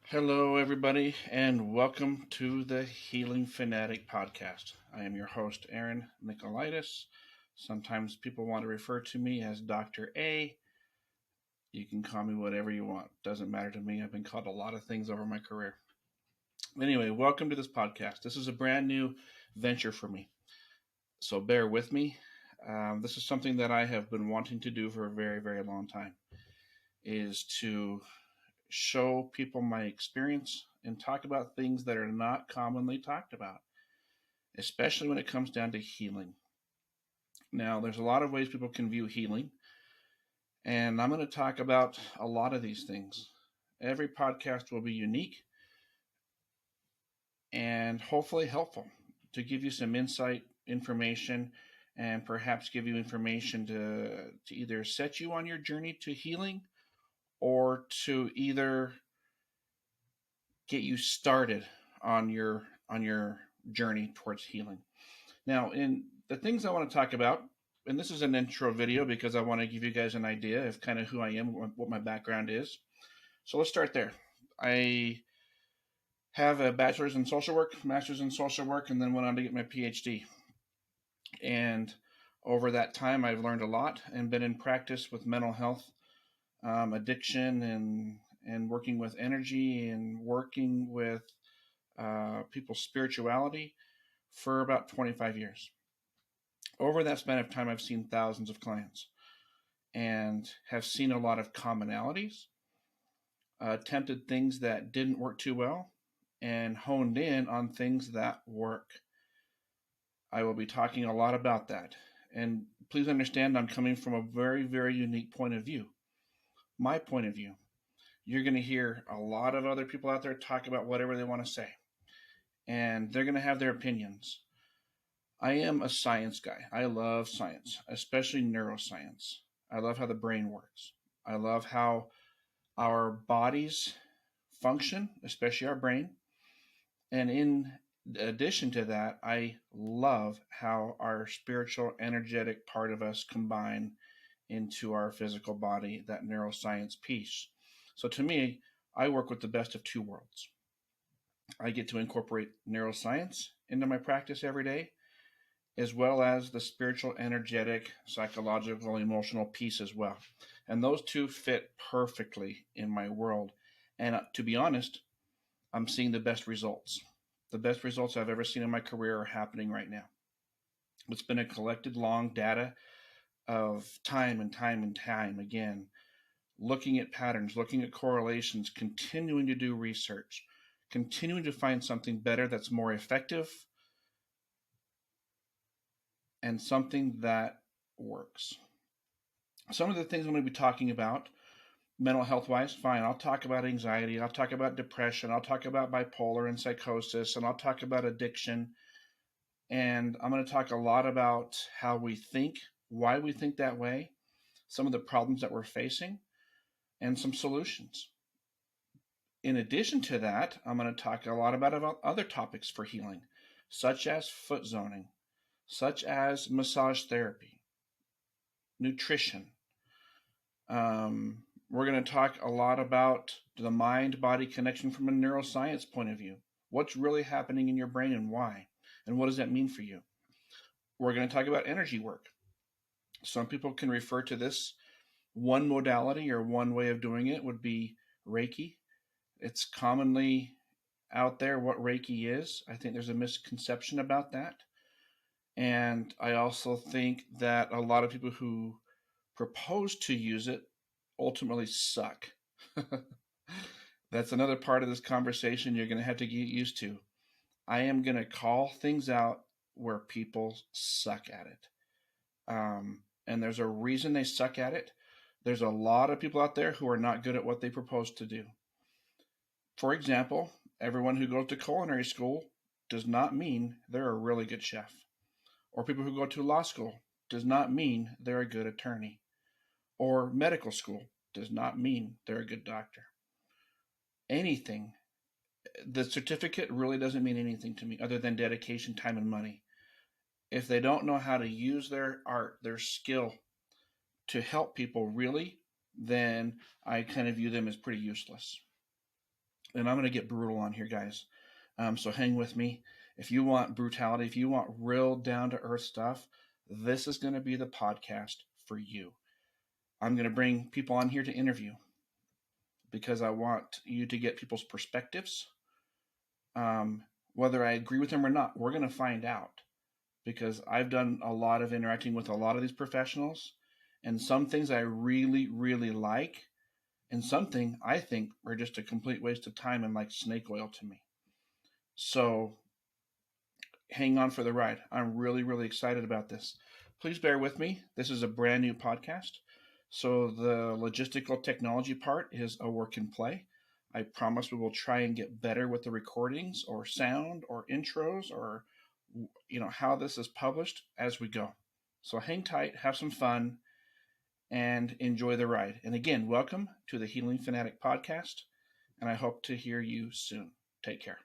Hello, everybody, and welcome to the Healing Fanatic podcast. I am your host, Aaron Nicolaitis. Sometimes people want to refer to me as Dr. A. You can call me whatever you want. Doesn't matter to me. I've been called a lot of things over my career. Anyway, welcome to this podcast. This is a brand new venture for me, so bear with me. This is something that I have been wanting to do for a very, very long time, is to show people my experience and talk about things that are not commonly talked about, especially when it comes down to healing. Now, there's a lot of ways people can view healing, and I'm going to talk about a lot of these things. Every podcast will be unique and hopefully helpful to give you some insight, information, and perhaps give you information to either set you on your journey to healing or to either get you started on your journey towards healing. Now, in the things I want to talk about, and this is an intro video because I want to give you guys an idea of kind of who I am, what my background is. So let's start there. I have a bachelor's in social work, master's in social work, and then went on to get my PhD. And over that time, I've learned a lot and been in practice with mental health, addiction, and working with energy and working with people's spirituality for about 25 years. Over that span of time, I've seen thousands of clients and have seen a lot of commonalities, attempted things that didn't work too well, and honed in on things that work. I will be talking a lot about that. And please understand, I'm coming from a very, very unique point of view. My point of view. You're going to hear a lot of other people out there talk about whatever they want to say, and they're going to have their opinions. I am a science guy. I love science, especially neuroscience. I love how the brain works. I love how our bodies function, especially our brain. And in addition to that, I love how our spiritual, energetic part of us combine into our physical body, that neuroscience piece. So to me, I work with the best of two worlds. I get to incorporate neuroscience into my practice every day, as well as the spiritual, energetic, psychological, emotional piece as well. And those two fit perfectly in my world. And to be honest, I'm seeing the best results. The best results I've ever seen in my career are happening right now. It's been a collected long data of time and time and time again, looking at patterns, looking at correlations, continuing to do research, continuing to find something better that's more effective and something that works. Some of the things I'm going to be talking about, mental health wise, fine. I'll talk about anxiety, I'll talk about depression, I'll talk about bipolar and psychosis, and I'll talk about addiction. And I'm going to talk a lot about how we think, why we think that way, some of the problems that we're facing, and some solutions. In addition to that, I'm going to talk a lot about other topics for healing, such as foot zoning, such as massage therapy, nutrition. We're going to talk a lot about the mind-body connection from a neuroscience point of view. What's really happening in your brain and why? And what does that mean for you? We're going to talk about energy work. Some people can refer to this one modality or one way of doing it would be Reiki. It's commonly out there what Reiki is. I think there's a misconception about that. And I also think that a lot of people who propose to use it ultimately suck. That's another part of this conversation you're going to have to get used to. I am going to call things out where people suck at it. And there's a reason they suck at it. There's a lot of people out there who are not good at what they propose to do. For example, everyone who goes to culinary school does not mean they're a really good chef. Or people who go to law school does not mean they're a good attorney. Or medical school does not mean they're a good doctor. Anything. The certificate really doesn't mean anything to me other than dedication, time, and money. If they don't know how to use their art, their skill to help people really, then I kind of view them as pretty useless. And I'm going to get brutal on here, guys. So hang with me. If you want brutality, if you want real down to earth stuff, this is going to be the podcast for you. I'm going to bring people on here to interview because I want you to get people's perspectives. Whether I agree with them or not, we're going to find out because I've done a lot of interacting with a lot of these professionals, and some things I really, really like, and something I think are just a complete waste of time and like snake oil to me. So hang on for the ride. I'm really, really excited about this. Please bear with me. This is a brand new podcast. So the logistical technology part is a work in play. I promise we will try and get better with the recordings or sound or intros or how this is published as we go. So hang tight, have some fun, and enjoy the ride. And again, welcome to the Healing Fanatic podcast, and I hope to hear you soon. Take care.